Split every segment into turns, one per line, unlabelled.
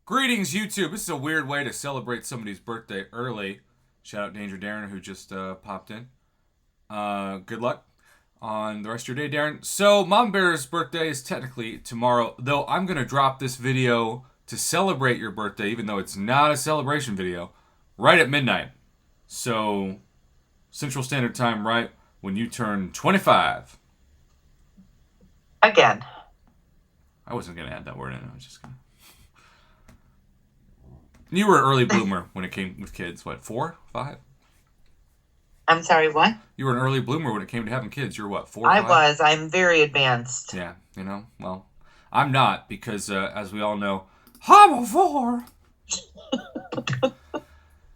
Greetings, YouTube. This is a weird way to celebrate somebody's birthday early. Shout out Danger Darren, who just popped in. Good luck on the rest of your day, Darren. So, Mom Bear's birthday is technically tomorrow, though I'm going to drop this video to celebrate your birthday, even though it's not a celebration video, right at midnight. So, Central Standard Time, right when you turn 25.
Again.
I wasn't going to add that word in. I was just going to. You were an early bloomer when it came with kids. What, 4, 5?
I'm sorry, what?
You were an early bloomer when it came to having kids. You're what, 4, 5?
I was. I'm very advanced.
Yeah, well, I'm not because, as we all know, I'm a 4.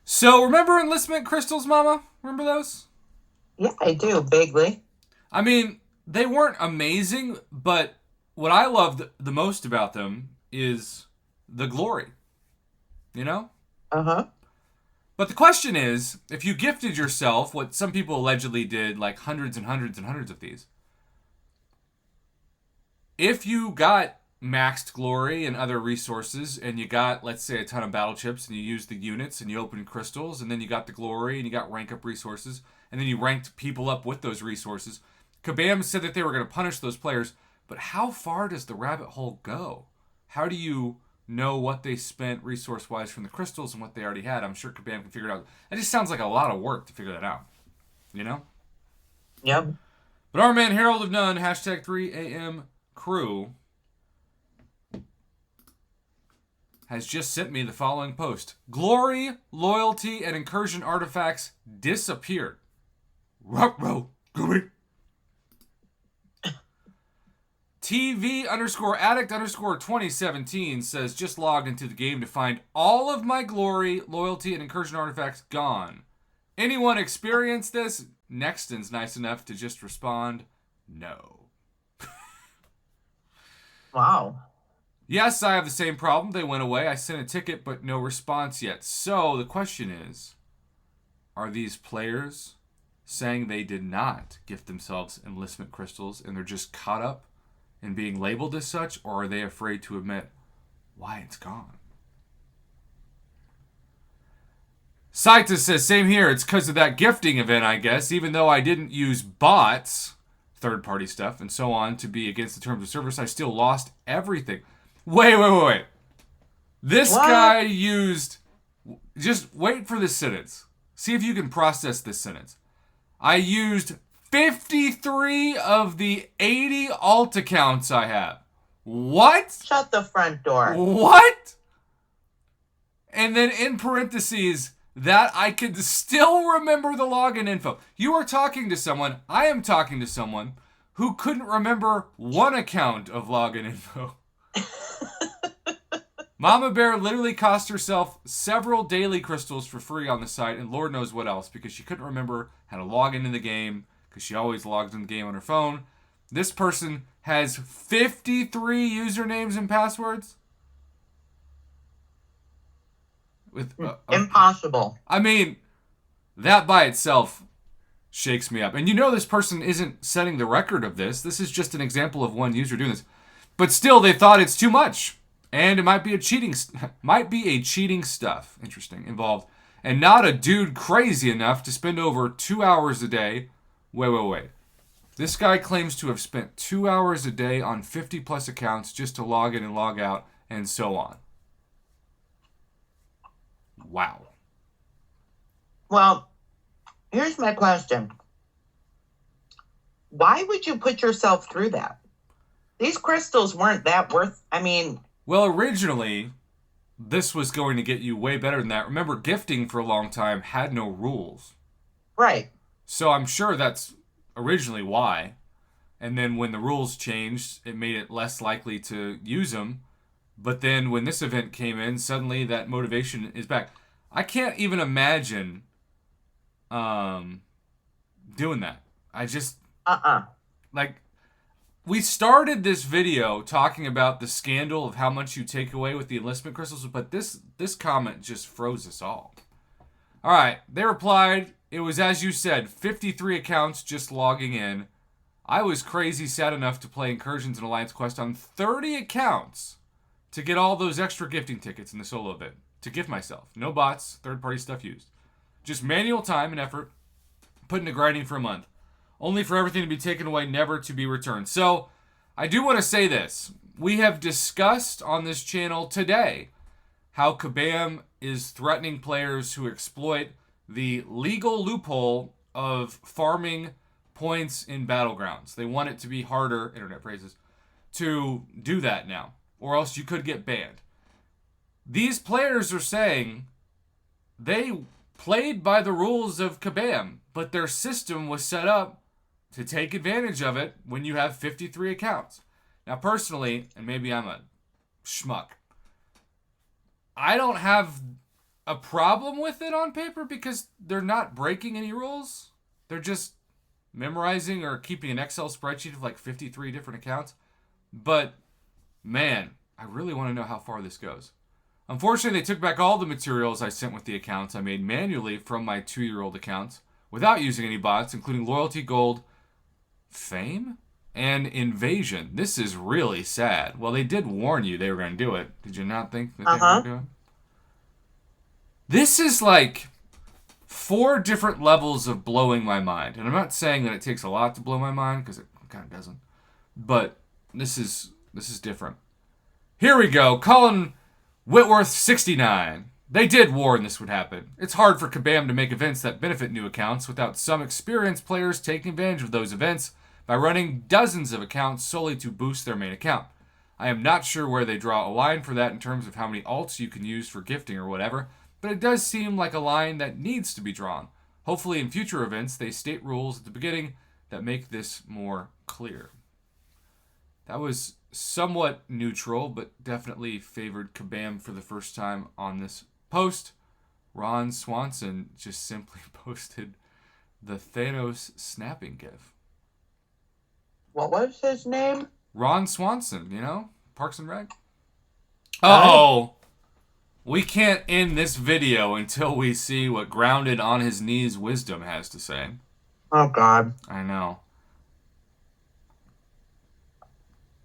So, remember enlistment crystals, Mama? Remember those?
Yeah, I do, vaguely.
I mean, they weren't amazing, but what I loved the most about them is the glory. You know?
Uh-huh.
But the question is, if you gifted yourself what some people allegedly did, like hundreds and hundreds and hundreds of these, if you got maxed glory and other resources, and you got, let's say, a ton of battle chips, and you used the units, and you opened crystals, and then you got the glory, and you got rank up resources, and then you ranked people up with those resources, KABAM'S said that they were going to punish those players, but how far does the rabbit hole go? How do you know what they spent resource-wise from the crystals and what they already had? I'm sure KABAM can figure it out. That just sounds like a lot of work to figure that out. You know?
Yep.
But our man, Herald of None, hashtag 3am crew, has just sent me the following post. Glory, loyalty, and incursion artifacts disappeared. Ruh-roh, gooey. TV_addict_2017 says, just logged into the game to find all of my glory, loyalty, and incursion artifacts gone. Anyone experience this? Nexton's nice enough to just respond, no.
Wow.
Yes, I have the same problem. They went away. I sent a ticket, but no response yet. So the question is, are these players saying they did not gift themselves enlistment crystals and they're just caught up and being labeled as such, or are they afraid to admit why it's gone? Saita says, same here. It's because of that gifting event, I guess. Even though I didn't use bots, third-party stuff, and so on to be against the terms of service, I still lost everything. Wait. This guy used... Just wait for this sentence. See if you can process this sentence. I used 53 of the 80 alt accounts I have. What?
Shut the front door.
What? And then in parentheses, that I could still remember the login info. You are talking to someone, I am talking to someone, who couldn't remember one account of login info. Mama Bear literally cost herself several daily crystals for free on the site, and Lord knows what else, because she couldn't remember how to log into the game, because she always logs in the game on her phone. This person has 53 usernames and passwords. With
impossible.
I mean, that by itself shakes me up. And you know this person isn't setting the record of this. This is just an example of one user doing this. But still, they thought it's too much. And it might be a cheating stuff involved. And not a dude crazy enough to spend over 2 hours a day. Wait. This guy claims to have spent 2 hours a day on 50 plus accounts just to log in and log out and so on. Wow.
Well, here's my question. Why would you put yourself through that? These crystals weren't that worth...
Well, originally, this was going to get you way better than that. Remember, gifting for a long time had no rules.
Right.
So I'm sure that's originally why. And then when the rules changed, it made it less likely to use them. But then when this event came in, suddenly that motivation is back. I can't even imagine doing that. I just... we started this video talking about the scandal of how much you take away with the enlistment crystals, but this comment just froze us all. All right, they replied, it was as you said, 53 accounts just logging in. I was crazy sad enough to play Incursions and Alliance Quest on 30 accounts to get all those extra gifting tickets in the solo event. To gift myself. No bots, third-party stuff used. Just manual time and effort put into grinding for a month. Only for everything to be taken away, never to be returned. So, I do want to say this. We have discussed on this channel today how Kabam is threatening players who exploit the legal loophole of farming points in Battlegrounds. They want it to be harder, internet phrases, to do that now, or else you could get banned. These players are saying they played by the rules of Kabam, but their system was set up to take advantage of it when you have 53 accounts. Now, personally, and maybe I'm a schmuck, I don't have a problem with it on paper because they're not breaking any rules. They're just memorizing or keeping an Excel spreadsheet of like 53 different accounts. But, man, I really want to know how far this goes. Unfortunately, they took back all the materials I sent with the accounts I made manually from my 2-year-old accounts without using any bots, including Loyalty, Gold, Fame, and Invasion. This is really sad. Well, they did warn you they were going to do it. Did you not think that they were going to do it? This is like 4 different levels of blowing my mind. And I'm not saying that it takes a lot to blow my mind, because it kind of doesn't. But this is different. Here we go. Colin Whitworth 69. They did warn this would happen. It's hard for Kabam to make events that benefit new accounts without some experienced players taking advantage of those events by running dozens of accounts solely to boost their main account. I am not sure where they draw a line for that in terms of how many alts you can use for gifting or whatever, but it does seem like a line that needs to be drawn. Hopefully in future events they state rules at the beginning that make this more clear. That was somewhat neutral, but definitely favored Kabam for the first time on this post. Ron Swanson just simply posted the Thanos snapping gif.
What was his name?
Ron Swanson, Parks and Rec. Uh-oh. We can't end this video until we see what Grounded on His Knees Wisdom has to say.
Oh, God.
I know.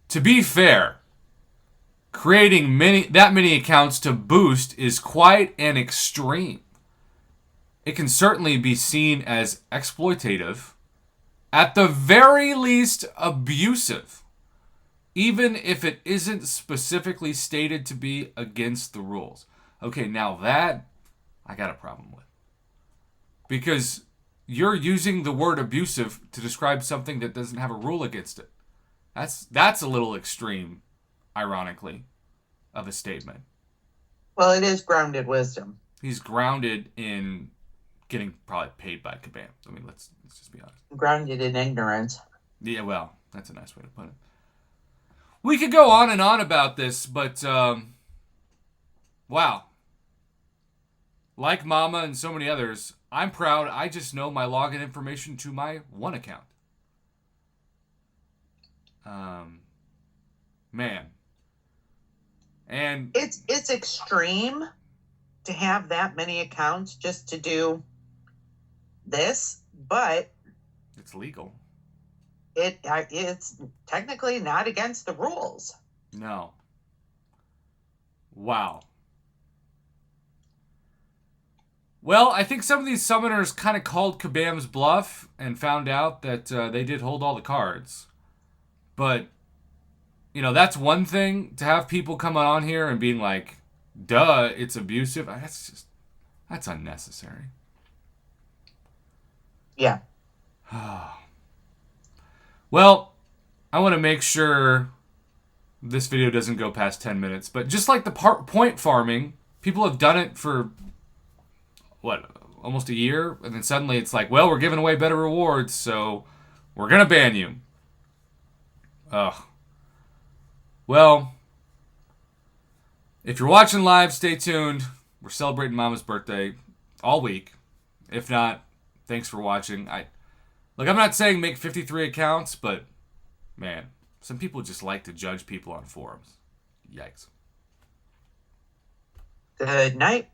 To be fair, creating that many accounts to boost is quite an extreme. It can certainly be seen as exploitative, at the very least abusive, even if it isn't specifically stated to be against the rules. Okay, now that I got a problem with. Because you're using the word abusive to describe something that doesn't have a rule against it. That's a little extreme, ironically, of a statement.
Well, it is grounded wisdom.
He's grounded in getting probably paid by Kabam. I mean, let's just be honest.
Grounded in ignorance.
Yeah, well, that's a nice way to put it. We could go on and on about this, but wow. Like Mama and so many others, I'm proud I just know my login information to my one account. Man. And
it's extreme to have that many accounts just to do this, but
it's legal.
It's technically not against the rules.
No. Wow. Well, I think some of these summoners kind of called Kabam's bluff and found out that they did hold all the cards. But, that's one thing to have people coming on here and being like, duh, it's abusive. That's unnecessary.
Yeah.
Well, I want to make sure this video doesn't go past 10 minutes. But just like the point farming, people have done it for, almost a year? And then suddenly it's like, well, we're giving away better rewards, so we're going to ban you. Ugh. Well, if you're watching live, stay tuned. We're celebrating Mama's birthday all week. If not, thanks for watching. I'm not saying make 53 accounts, but, man, some people just like to judge people on forums. Yikes.
Good night.